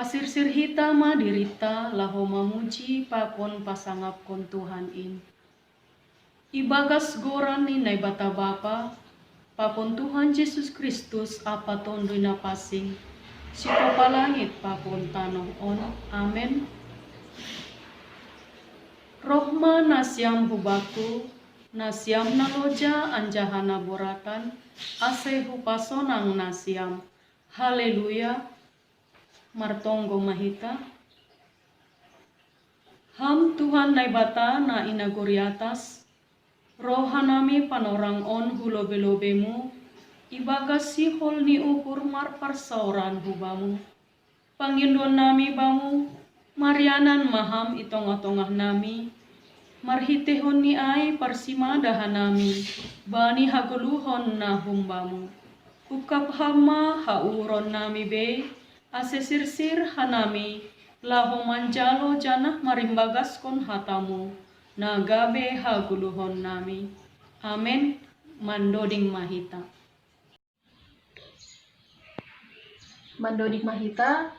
Pasirsir hitama dirita laho mamuji papon pasangap kon Tuhan in. Ibagas goran ni nai bata bapa, papon Tuhan Yesus Kristus apa tondoy na pasing, si papalangit papon tanong on. Amen. Rohma nasyam hubaku, nasyam na loja anjahana boratan, ase hupasonang nasyam. Haleluya. Martonggo mahita. Ham Tuhan nai bata na inagori atas, rohanami panorang on hulobe-lobemu, ibagas sihol ni ukur mar parsauran hubamu. Panginduan nami bamu, marianan maham itong-atongah nami, marhitehon ni ay parsimadahan nami, bani haguluhon na humbamu. Ukap hama hauron nami be, asesirsir hanami, laho manjalo janah marimbagas kon hatamu, nagabe haguluhon nami. Amen. Mandoding mahita. Mandoding mahita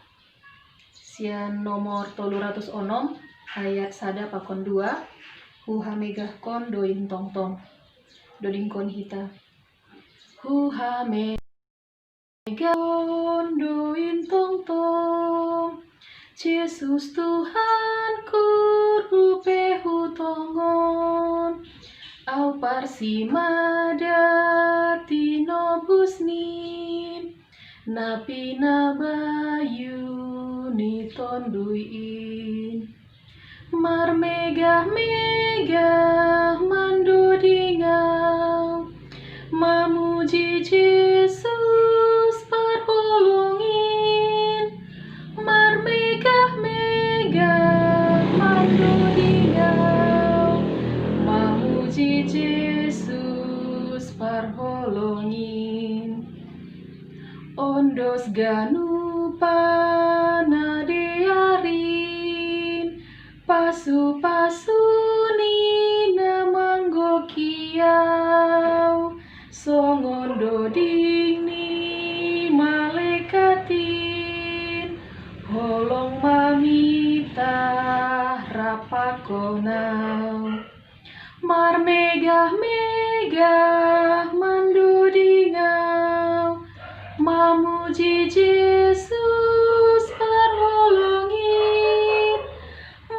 sian nomor 306 ayat sada pakon 2 huha megah kon doin tongtong doding kon hita huha megah kon doin tongtong Yesus Tuhanku rupe hutongon au parsimada tinobusnin napi nabayu ni tonduin mar megah-megah mandodingau mamuji Yesus parholongin mar megah-megah mandodingau mamuji Yesus parholongin ondos ganu panadearin pasu-pasu ni namanggo kiau songon doding ni malekatin holong mamita rapakonau mar megah-megah mandodingau mamuji Yesus parholongin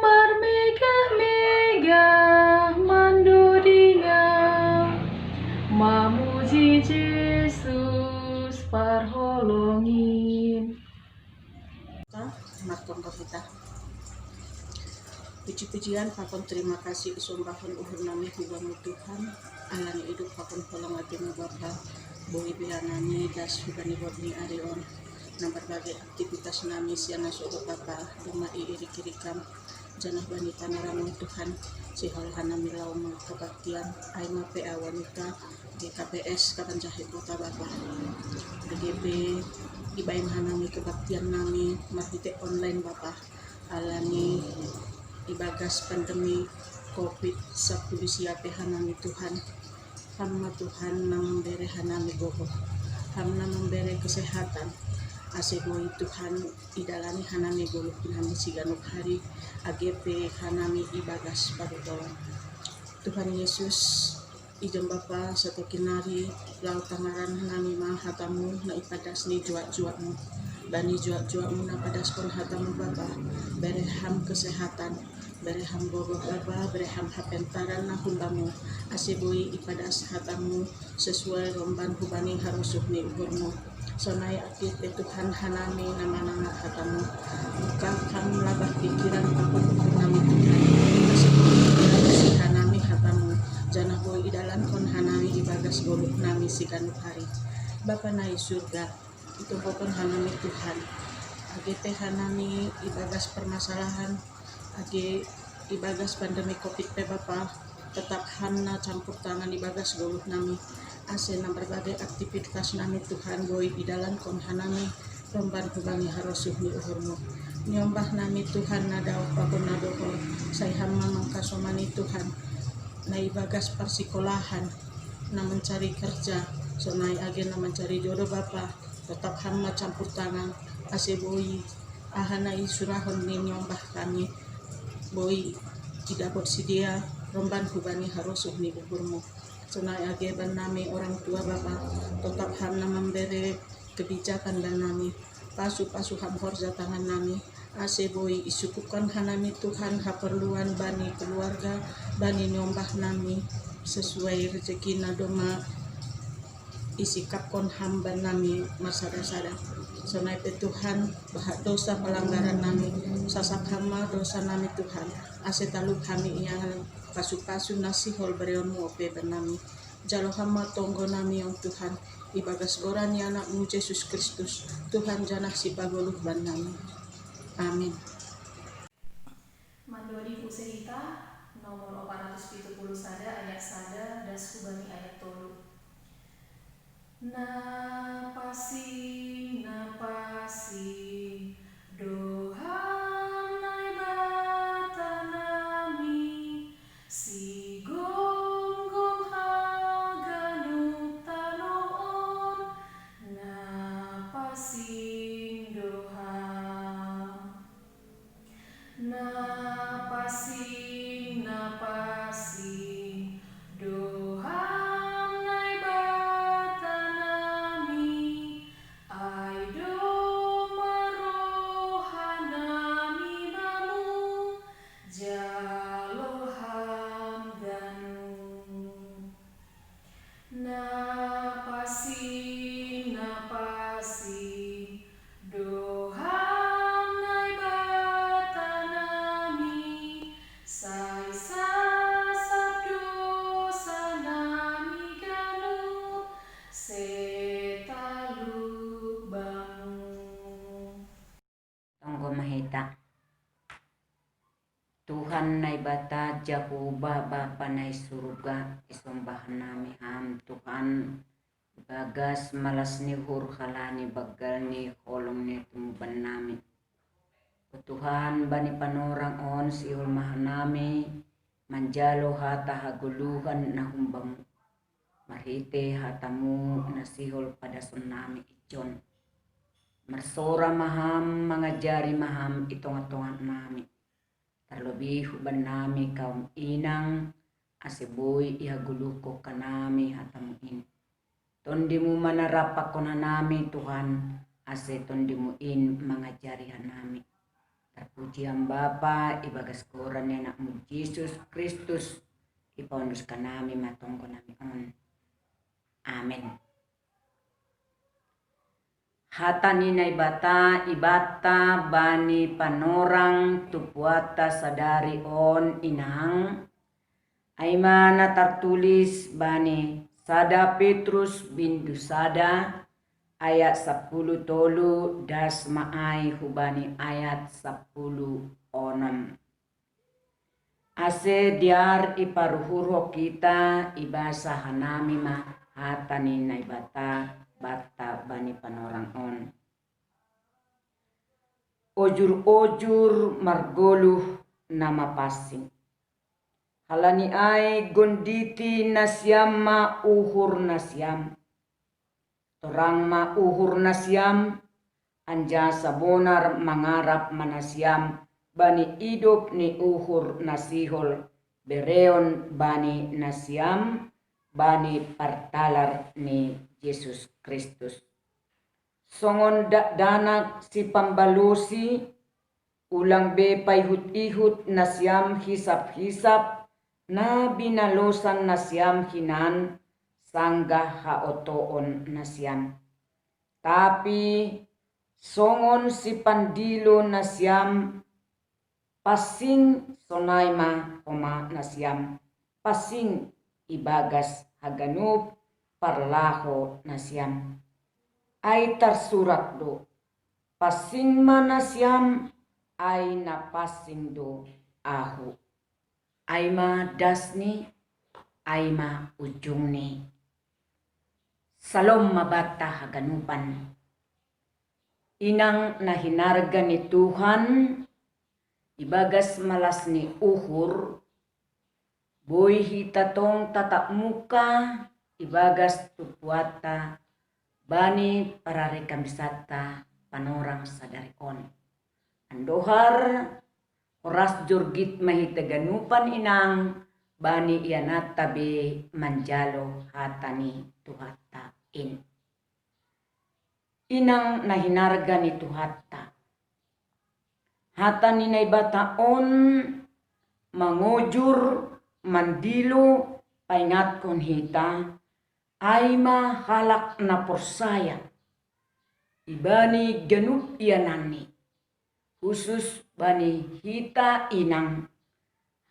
mar megah-megah mandodingau mamuji Yesus parholongin. Martong kita puji-pujian pakon terima kasih kesumpahan uhur nami hubamu Tuhan alani hidup pakon holong agama Bapa bohi bilanani das hubani bodni arion na berbagai aktivitas nami siana soho Bapa duma iri kirikam janah bani panaramong Tuhan sihol hanami laum kebaktian aima PA wanita di KPS Kapanjahit Kota Bapa DGP ibaim hanami kebaktian nami marhite online Bapa alani ibagas pandemi COVID-19 siape hanami Tuhan hamna Tuhan na memberi hanami goho hamna memberi kesehatan aseboi Tuhan idalani hanami goluh hanami siganuk hari AGP hanami ibagas padutolan Tuhan Yesus ijem Bapa satu kinari lau tangaran hanami mah hatamu na ipadas ni juak-juakmu bani juak-juakmu na padas kon hatamu Bapa bereham kesehatan bereham bogoh Bapa bereham hapentaran na humbamu asibui ipadas hatamu sesuai romban hubani harusuh ni uhurmu sonai akit Tuhan hanami nama-nama hatamu bukan kamu labah pikiran pakon uhur nami Tuhan asibui ipadas hanami hatamu janah boy idalan kon hanami ibagas goluh nami sikanuk hari Bapa nai surga itu pokon hanami Tuhan AGP hanami ibagas permasalahan age ibagas pandemi COVID Bapa tetap hamna campur tangan ibagas goluh nami asena berbagai aktivitas nami Tuhan boy idalan kon hanami romban hubani harusuh ni uhurmu nyombah nami Tuhan nadau pakon nadoho say hamma mangkasomani Tuhan na ibagas persikolahan na mencari kerja sonai agen na mencari jodoh Bapa tetap hamna campur tangan aseboi ahana isurahon ni nyombah kami boy tidak bersedia romban hubani harus ni buburmu sunai ageban nami orang tua Bapa tetap hana memberi kebijakan dan nami pasu ham horja tangan nami ase boy isukupkan hanami Tuhan haperluan bani keluarga bani nyombah nami sesuai rezeki nadoma isikap kon hamba nami masada-sada sonai pe Tuhan bahat dosa pelanggaran nami sasak hama dosa nami Tuhan ase taluk kami yang pasu-pasu nasihol bereonmu ope benami jalo hama tonggo nami yang Tuhan ibagas gorani anakmu Yesus Kristus Tuhan janah si pagoluh ban nami amin. Mandori Userita nomor 470 sada ayat sada das kubani ayat tolu. Napasi dohanai bata nami si gonggong haganuk tanoon napasing doha napasing dohanai bata nami ai do marohanami mamu jaloham ganu napasing dohanai bata nami sai sasab dosa nami ganu setaluk bangu. Tonggo mahita Tuhan nai bata Jehovah Bapa nai surga isombahan nami ham Tuhan bagas malas ni hur halani bagal ni holong ni tumban nami Tuhan bani panorang on siul mahanami manjalo hata haguluhan na humbamu marhite hatamu nasihol pada sunami ijon marsora maham mangajari maham itong-atongan nami terlebih huban nami kaum inang aseboy ihaguluko kanami hatamu in tondimu manarapak kona nami Tuhan ase tondimu in mangajari hanami terpuji ang Bapa ibagas koran ni anakmu Yesus Kristus ipaunus kanami matongko nami on amen. Hata ninay bata ibata bani panorang tupuata sadari on inang ay mana tertulis bani sada Petrus bindu sada ayat 10 tolu das maai hubani ayat 10 onom ase diar iparuhuro kita ibasa hanami ma hata ninay bata bani panorang on ojur margoluh nama pasing halani ai gonditi nasyam ma uhur nasyam torang ma uhur nasyam anja sabonar mangarap manasyam bani hidup ni uhur nasihol bereon bani nasyam bani partalar ni Yesus Kristus. Songon danak si pambalusi ulang be paihut-ihut nasyam hisap-hisap na binalosan nasyam hinan sangga haotoon nasyam. Tapi songon si pandilo nasyam pasing sonaima koma nasyam pasing ibagas haganup parlaho nasyam ay tersurat do pasing manasyam ay napasing do ahu ay ma dasni ay ma ujungni salom mabata haganupan inang nahinarga ni Tuhan ibagas malas ni uhur boy hitatong tatap muka ibagas tupuata bani para rekamisata panorang sadarikon Andohar oras jorgit mahitaganupan inang bani ianat tabi manjalo hatani tuhatta in. Inang nahinarga ni tuhatta. Hatani na ibataon mangujur mandilo paingat kon hita ay mahalak na porsaya. Ibani ganup ianani. Khusus bani hita inang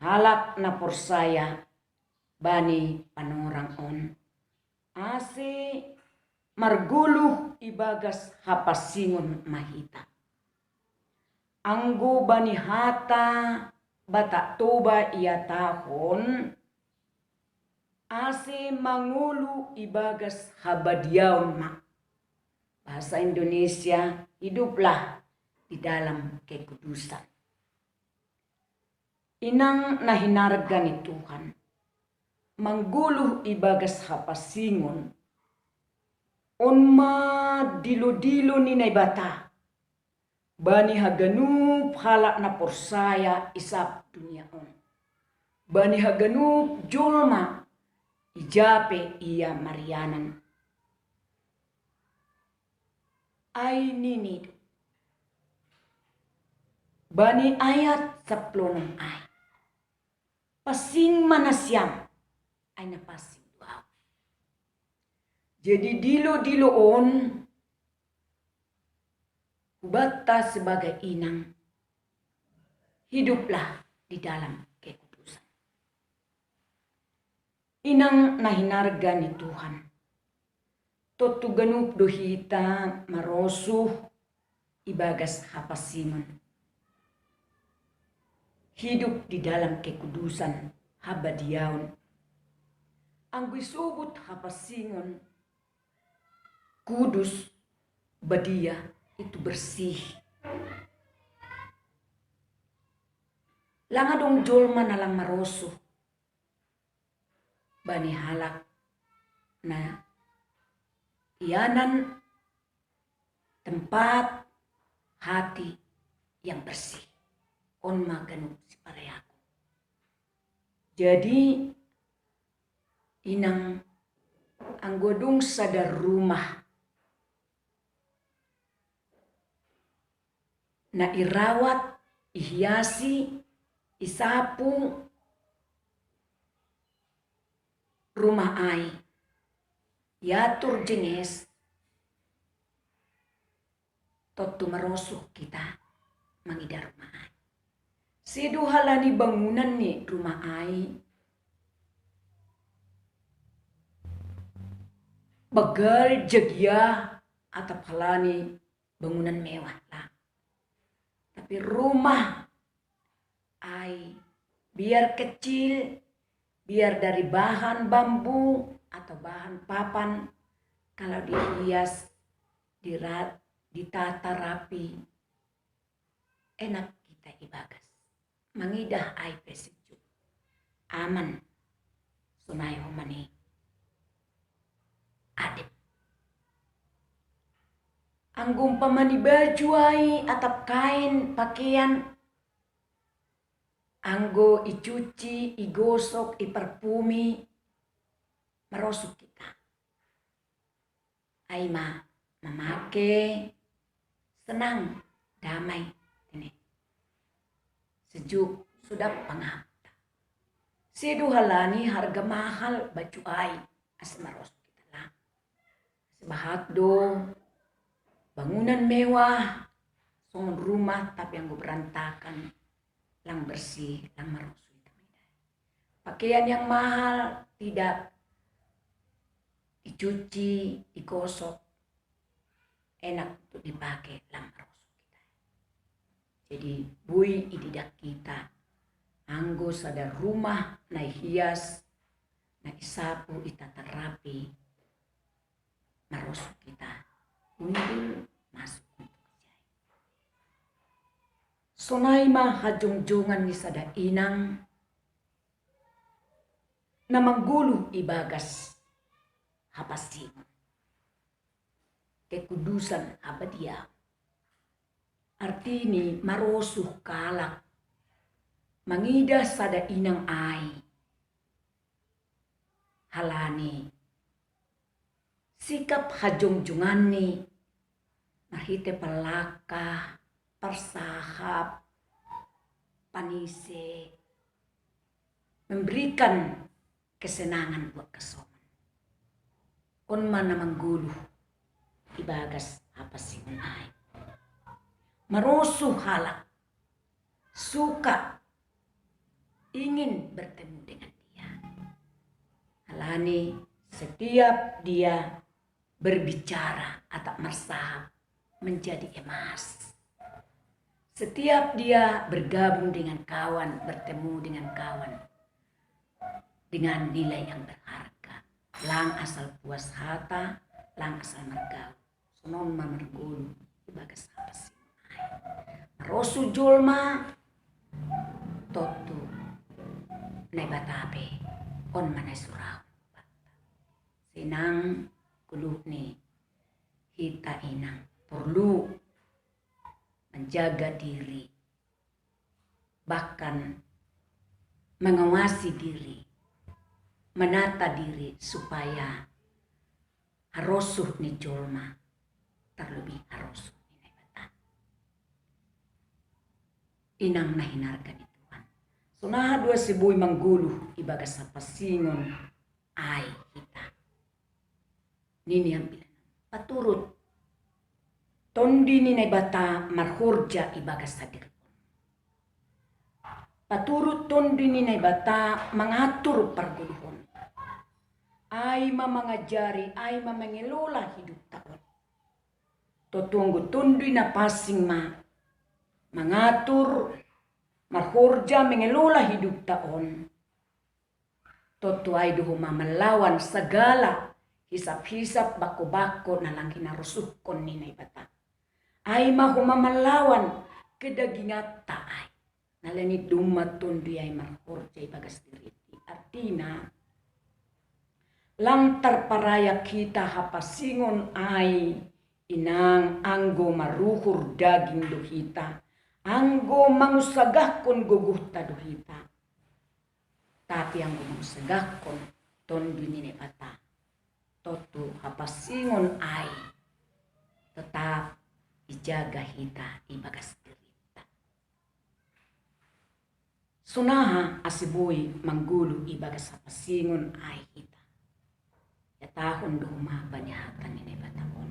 halak na porsaya bani panorang on. Ase marguluh ibagas hapasingon mahita. Anggo bani hata bata toba ia tahon ase mangulu ibagas habadiaon ma. Bahasa Indonesia, hiduplah di dalam kekudusan. Inang nahinarga ni Tuhan, mangguluh ibagas hapasingon, onma dilo-dilo ni naibata, bani haganup halak na porsaya isap dunia on. Bani haganup jolma ijape ia marianan. Ay ninid. Bani ayat 10 ay. Pasing manasyam ay napasing duaw. Jadi dilo-diloon kubata sebagai inang hiduplah di dalam kekudusan. Inang nahinarga ni Tuhan. Totu ganup dohita marosuh ibagas hapasingon. Hidup di dalam kekudusan habadiaon. Ang gisubot hapasingon kudus badia itu bersih. Langadong jolma nalang marosuh bani halak na ianan tempat hati yang bersih. On maganup si pareaku. Jadi inang anggodong sadar rumah na irawat, ihiasi, isapu rumah ai. Yatur jenis totu marosuh kita mangidar rumah ai. Siduhalani bangunan ni rumah ai. Bagal jagya atap halani bangunan mewah lah. Tapi rumah ai biar kecil, biar dari bahan bambu atau bahan papan, kalau dihias, ditata rapi, enak kita ibagas. Mangidah ay pesejuk. Aman. Sunay humani. Adip. Anggum pamani baju ay atap kain, pakaian. Anggo icuci, igosok, iperpumi. Merosok kita. Ay mamake. Senang. Damai. Ini. Sejuk, sudah pangapta. Seduhalani harga mahal baju ay as maros kita lang. Sebahagdo, bangunan mewah, songon rumah tapi yang berantakan, lang bersih, lang maros itu. Pakaian yang mahal tidak dicuci, digosok, enak untuk dipakai, lang maros. Jadi bui ididak kita anggo sadar rumah na hias na isapu itata rapi marosok kita unggul masuk untuk kerja. Sonay mahajongjongan ni sada inang na mangguluh ibagas hapasingon kekudusan abadiah. artini marosuh kalak mangida sada inang ai halani sikap hajong-jungani mahite palaka persahap panise memberikan kesenangan buat kesoman on mana mangguluh ibagas apa sih ai marosuh halak suka ingin bertemu dengan dia halani setiap dia berbicara atau mersahap menjadi emas. Setiap dia bergabung dengan kawan, bertemu dengan kawan dengan nilai yang berharga. Lang asal puas hata, lang asal mergau. Sonon mamergulu, ibagas apa sih? Marosu julma, totu, nebatape, on manay surau. Sinang kuluh ni hita inang perlu menjaga diri, bahkan mengawasi diri, menata diri supaya harosuh ni julma terlebih harosuh ni nebatan. Inang nahinarkan ni Tuhan. Sunaha dua sibuy mangguluh ibagas sa pasingon ay kita. Nini ang bilang paturut tondi ni bata marhurja ibagas sa dirpon. Paturut tondi ni bata mangatur parguluhon. Ay mamangajari, ay mamangilola hidup taon. Totunggu tondi na pasing mangatur marhurja mengelola hidup taon. Totu ay duhuma melawan segala hisap-hisap bako-bako na lang kinarusuhkon ni bata. Ay mahuma melawan kedagingat taay. Nalanit dumatun di ay marhurja ibagas diriti. Artina, lang tarparaya kita hapasingon ay inang anggo maruhur daging duhita. Anggo mangusagahkon guguhta duhita. Tapi anggo mangusagahkon tondo ni bata. Totu hapasingon ay tetap ijaga hita ibagas dirita. Sunaha asibuy manggulu ibagas hapasingon ay hita. Yatahon duma banyahatan ni bataon.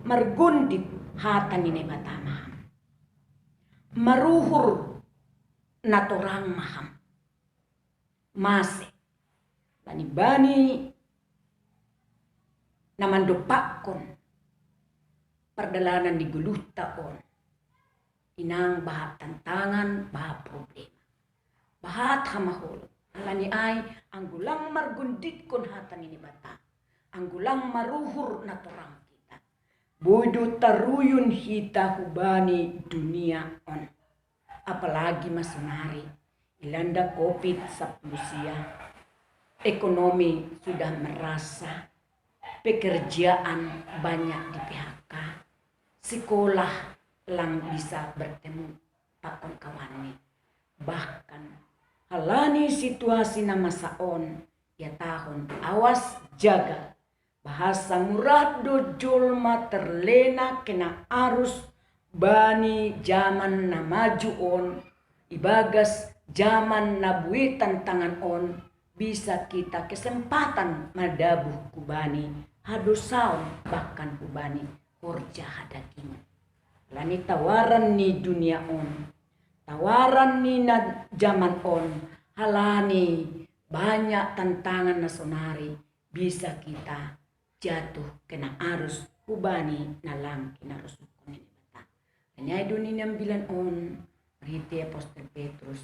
Margundit hatan ni bata maham. Maruhur naturang maham. Mase bani-bani namandupakon perdalanan di guluh taon inang bahat tantangan bahat problema bahat hamahol alani ay ang gulang margundit kon hatan ini bata ang gulang maruhur na torang kita bodo taruyun hita hubani dunia on apalagi masunari ilanda COVID sa Rusia ekonomi sudah merasa pekerjaan banyak di PHK, sekolah lang bisa bertemu pakon kawannya. Bahkan halani situasi na masaon, ya tahun awas jaga. Bahasa murad do julma terlena kena arus bani zaman na majuon, ibagas zaman na buitan tangan on, bisa kita kesempatan madabuh kubani hadusaun bahkan kubani korja hadaging. Lani tawaran ni dunia on, tawaran ni na zaman on, halani banyak tantangan na sonari bisa kita jatuh kena arus kubani na lang kinarusukon ni bata. Kanya dunia bilan on, rite Apostol Petrus,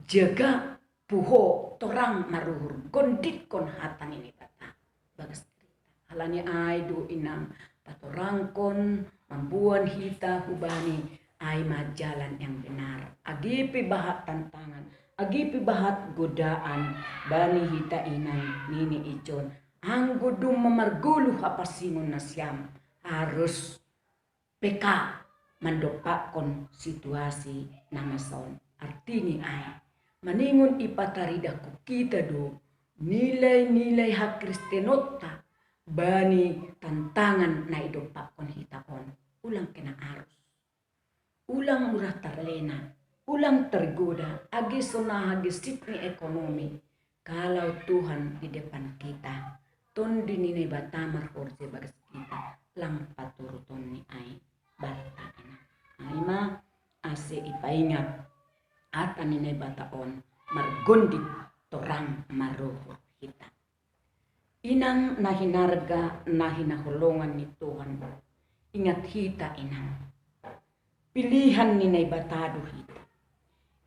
jaga puho torang maruhur gondit kon hatan ini bata bagas cerita halani ay do inang patorangkon mambuan hita hubani ay majalan yang benar agipi bahat tantangan agipi bahat godaan bani hita inang nini ijon anggo dum mamarguluh apasingon na siyam harus peka mandopakon situasi namason. Artini ay maningon ipatarida ko kita do nilai-nilai hak Kristenota bani tantangan na idopakon hitaon. Ulang kena arus. Ulang murah terlena. Ulang tergoda. Agi sonah agi sitni ekonomi. Kalau Tuhan di depan kita. Ton dininay batamar orje bagas kita. Lang paturuton ni ay bata ina. Ay ma ase ipaingat. At aninay bataon margondit torang maruhur kita. Inang nahinarga nahinahulungan ni Tuhan. Ingat hita inang. Pilihan ni naibatado hita.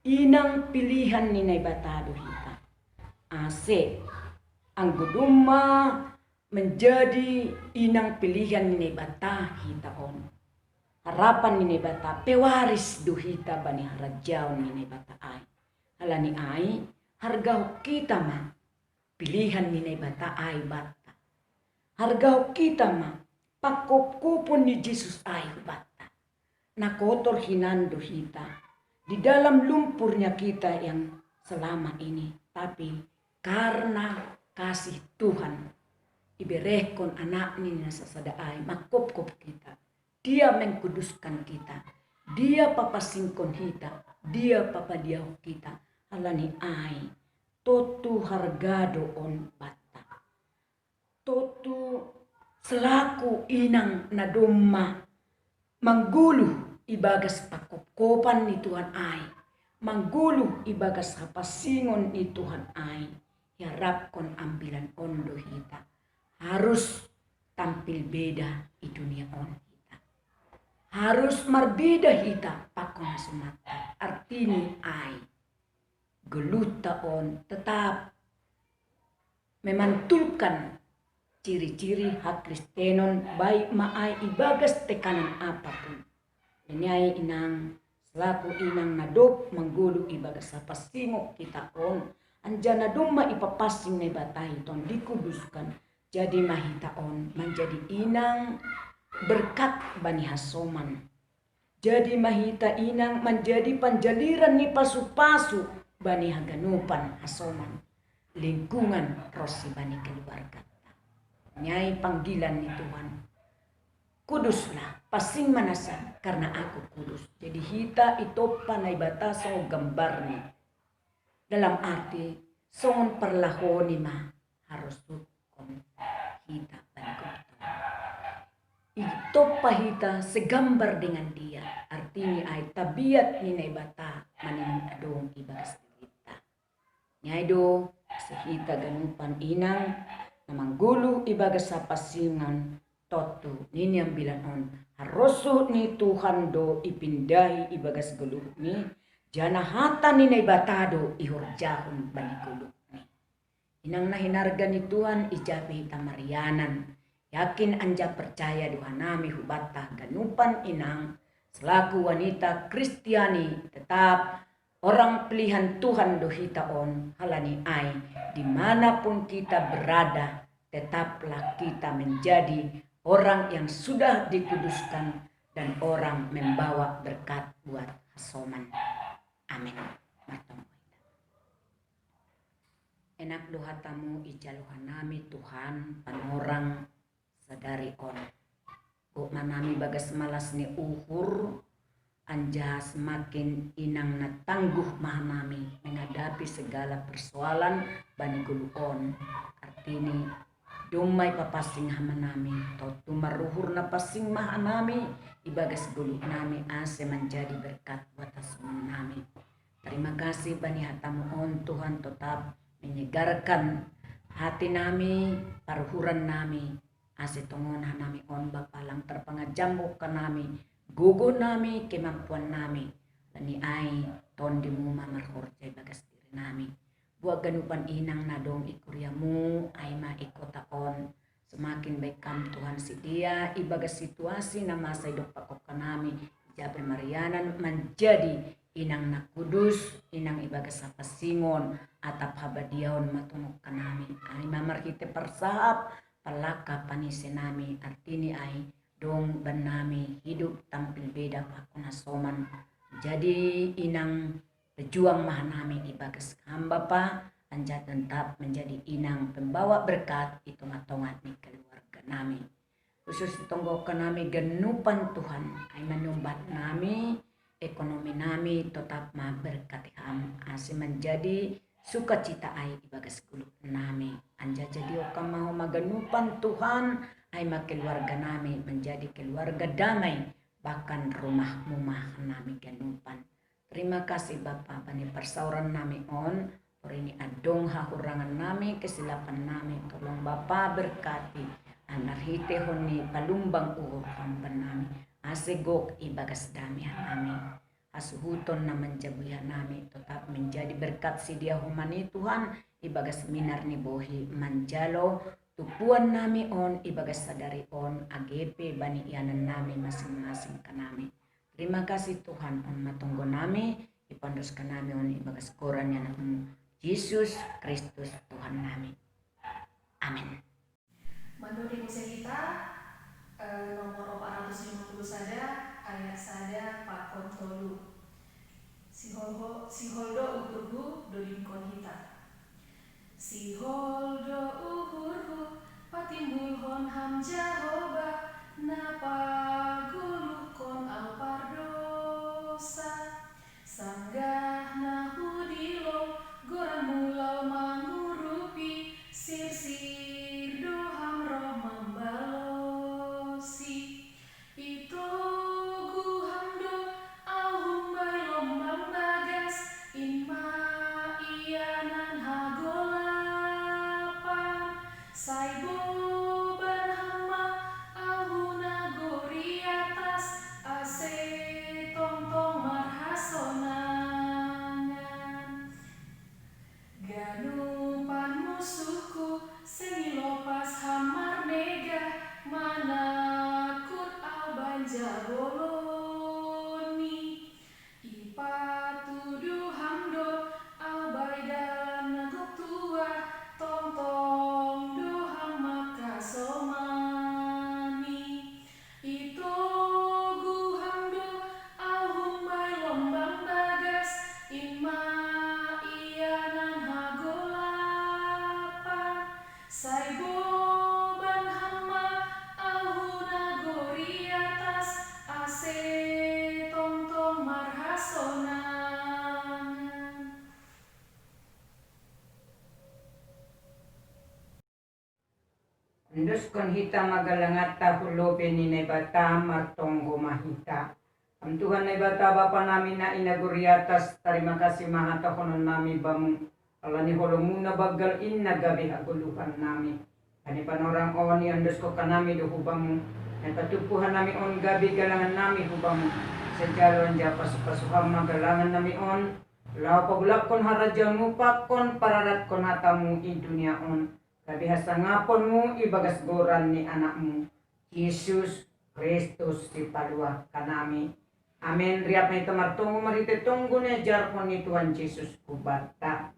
Inang pilihan ni naibatado hita. Ase ang guduma menjadi inang pilihan ni naibata hitaon. Harapan ni naibata pewaris duhita bani harajaw ni naibata ay. Halani ay harga kita ma pilihan ni naibata ay bata. Harga kita ma pakupkupon ni Jesus ay bata. Nakotor hinando hita di dalam lumpurnya kita yang selama ini. Tapi karena kasih Tuhan iberehkon anak ni nasasadaay makopkop kita. Dia mengkuduskan kita. Dia papasingkon kita. Dia papadiaw kita. Alani ay totu hargado on bata. Totu selaku inang nadumma mangguluh ibagas pakopkopan ni Tuhan ay. Mangguluh ibagas hapasingon ni Tuhan ay. Harapkon ambilan ondo hita. Harus tampil beda di dunia on hita. Harus marbeda hita pakon semata. Artini ay. Geluta on tetap memantulkan ciri-ciri hak Kristenon baik maay ibagas tekanan apapun. Ini inang selaku inang nadop manggulu ibagas sa pasingok kita on. Anjana dumma ipapasing na batahi ton dikuduskan. Jadi mahita on menjadi inang berkat bani hasoman. Jadi mahita inang menjadi panjaliran ni pasu-pasu bani haganupan hasoman. Lingkungan rosi bani keluarga. Nyai panggilan ni Tuhan. Kuduslah, pasing manasan karena aku kudus. Jadi hita itu panay bataso gambar ni. Dalam arti, songon perlahoni ma harus tukon hita bani Ito pahita segambar dengan dia. Artinya ay tabiat ni naibata manin adong ibagas kita. Nyai do sehita ganupan inang namanggulu ibagas sa pasingan totu nini ang bilanon haroso ni Tuhan do ipindahi ibagas guluk ni janahatan ni naibatado ihurjahon bani guluk ni inang nahinarga ni Tuhan ijabi tamarianan yakin anja percaya doa nami hubata ganupan inang selaku wanita Kristiani tetap orang pilihan Tuhan dohitaon halani ay dimanapun kita berada tetaplah kita menjadi orang yang sudah dikuduskan dan orang membawa berkat buat hasoman. Amin. Enak doa tamu ijaluhan nami Tuhan panorang sadari on. Kok manami bagas malas ni uhur anja semakin inang natangguh mahanami menghadapi segala persoalan bani guluon. Artini dumay papasing hamanami totu maruhur na pasing mahanami ibagas guluk nami ase menjadi berkat buat asuman nami. Terima kasih bani hatamuon Tuhan tetap menyegarkan hati nami paruhuran nami ase tongon hanami on bapalang terpangajambok ka nami gugo nami kemampuan nami lani ay ton di mo mamarhorjay bagas diri nami buat ganupan inang nadong ikuryamu ay maikotaon semakin baik kam Tuhan si dia ibagas situasi na masay dok pakop ka nami Jabre Marianan menjadi inang na kudus inang ibagas sa pasingon atap habadiaon matungok ka nami ay mamarhite persahap palaka panise nami artini ay dong benami hidup tampil beda pakuna soman jadi inang pejuang mahanami ibagas hamba pa anja tetap menjadi inang pembawa berkat itu matongat ni keluarga nami khusus tonggokan nami genupan Tuhan ay manumbat nami ekonomi nami tetap ma berkati ham asih menjadi sukacita ay ibagas kuluk nami anja jadi oka mau maganupan Tuhan ay keluarga nami menjadi keluarga damai bahkan rumah nami ganupan. Terima kasih Bapak pani persauran nami on por ini adong hahurangan nami kesilapan nami tolong Bapak berkati anarhite honi palumbang uhur hamban nami asegok ibagas damian nami asuhuton na menjabuyan nami tetap menjadi berkat si dia humani Tuhan ibagas minar ni bohi manjalo tupuan nami on ibagas sadari on AGP bani ianan nami masing-masing kanami. Terima kasih Tuhan on matunggo nami ipandoskan nami on ibagas koran yang Yesus Kristus Tuhan nami. Amin. Menurut Indonesia kita nomor 450 sada ayat sada pakon tolu siholdo uhurhu dodinkon hita siholdo uhurhu patimbul hon ham Jehovah napa gulukon alpardosa sanggah nahudilo goran mulau mangurupi sir doham roh membalosi itu guhamdo alhum bay lombang bagas inma ianan hagolapan saibo banhama alhuna gori atas ase tongtong marhasonangan ganupan musuhku sengilopas hamar nega manakut albanja boloni ipatudu hamdo albai dalam nagok tua tongtong doham makasomani itu guhamdo alhumbai lombang bagas inma ianan hagolapan saibo banhama alhuna gori atas ase tongtong marhasonangan. Andus kon hita magalangat tahulo penine bata martonggo mahita. Am Tuhan ay bata bapa namin na inaguriatas terima kasih maha tahonon nami bamu alani holomuna bagal inna gabi haguluhan nami. Ani panorang oni andus ko kanami do hubamu. Ay patupuhan nami on gabi galangan nami hubamu. Sejalon ja pasuham magalangan nami on. Lao pagulak kon harajan mo pakon pararat kon hatamu i dunia on. Gabi hasangapon mo ibagas goran ni anakmu. Yesus Kristus si paluah kanami. Amin. Riap na itamartungo marite tunggu na jarpon ni Tuhan Yesus kubata.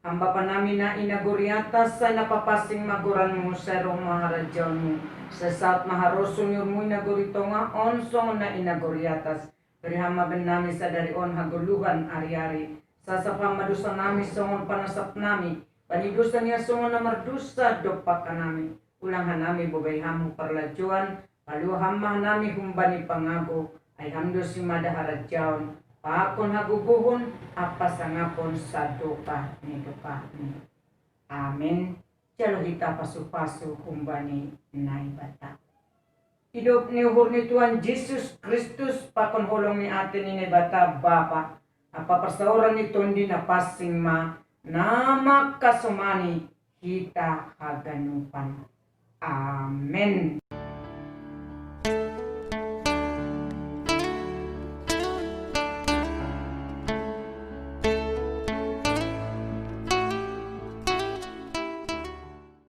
Hamba pa namin na inaguriatas sa napapasing maguran mo sa rong maharajaw mo. Sa saat maharoson yung mo inagurito nga onsong na inaguriatas. Perihama ben namin sa darion haguluhan ari-ari. Sasapa madusa namin songon panasap namin. Panidusa niya songon na mardusa dopak ka namin. Ulanghan namin bubayhamu parlajuan. Paluhamah namin humbani pangago. Ay hamdo si madaharajaon. Pakon hagubuhon apa sangapon sa doka ni doka ni. Amin. Jalo hita pasu-pasu kumbani naibata. Hidup ni uhur ni Tuhan Yesus Kristus pakon holong ni atin ni bata Bapa. Apa persauran ni tondi na pasing ma nama kasumani kita haganupan. Amin.